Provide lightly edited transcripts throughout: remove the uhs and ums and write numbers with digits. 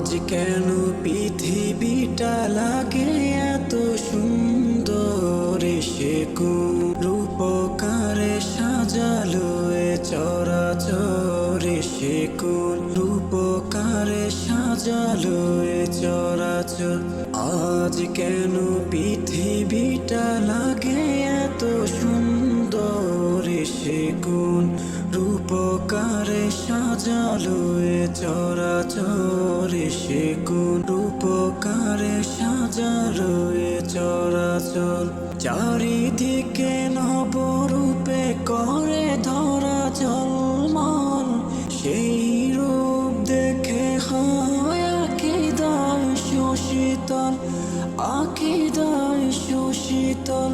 আজ কেন পৃথিবীটা লাগে এত সুন্দর, সে কোন রূপকারে সাজালো এ চরাচর, সে কোন রূপকারে সাজালো এ চরাচর। আজ কেন পৃথিবীটা লাগে এত সুন্দর, সে কোন রূপকারে সাজালো এ চরাচর, সে কোন রূপকারে সাজালো এ চরাচর। চারিদিকে নবরূপে করে ধরা ঝলমল, সেই রূপ দেখে হয় আকিদায় সুশীতল, আকিদায় সুশীতল,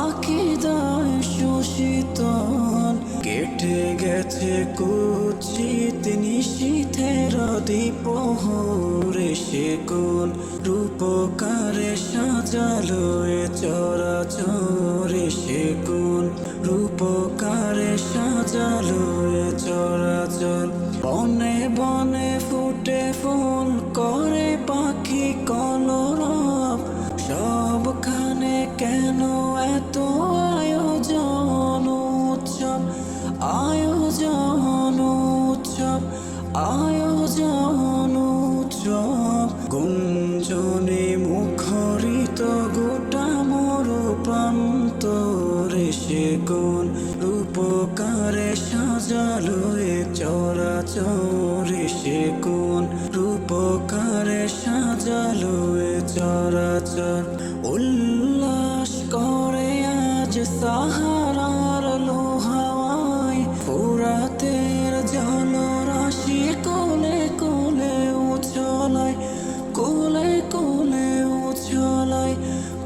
আকিদায় সুশীতল। কেটে গেছে কুৎসিত নিশীথের দ্বীপহরে, সে কোন রূপকারে সাজালো এ চরাচর, সে কোন রূপকারে সাজালো এ চরাচর। বনে বনে ফুটে ফুল করে পাখি কলরব, সবখানে কেন এত আয়োজন উৎসব, আয়োজন উৎসব, আয়োজন উৎসব। গুঞ্জনে মুখরিত গোটা মোর প্রান্তরে, সে কোন রূপকারে সাজালো এ চরাচর, সে কোন রূপকারে সাজালো এ চরাচর। উল্লাস করে আজ সাহারার লোহাওয়ায়, ফোরাতের জলরাশি কোলে কোলে উছলায়, কোলে কোলে উছলায়,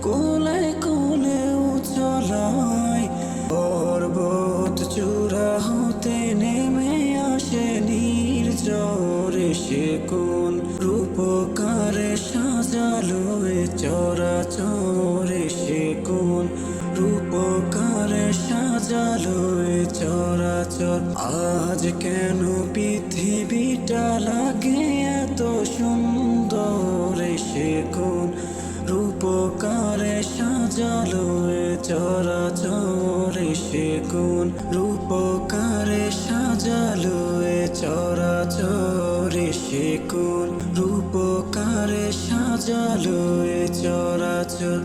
কোলে কোলে উছলায়। পর্বত চূড়া হতে নেমে আসে নির্ঝরে, সে কোন রূপকারে সাজালো এ চরাচর, সে কোন রূপকারে সাজালো এ চরাচর। আজ কেন পৃথিবীটা লাগে এত সুন্দর, সে কোন রূপকারে সাজালো এ চরাচর, সে কোন রূপকারে সাজালো এ চরাচর, সে কোন রূপকারে সাজালো এ চরাচর।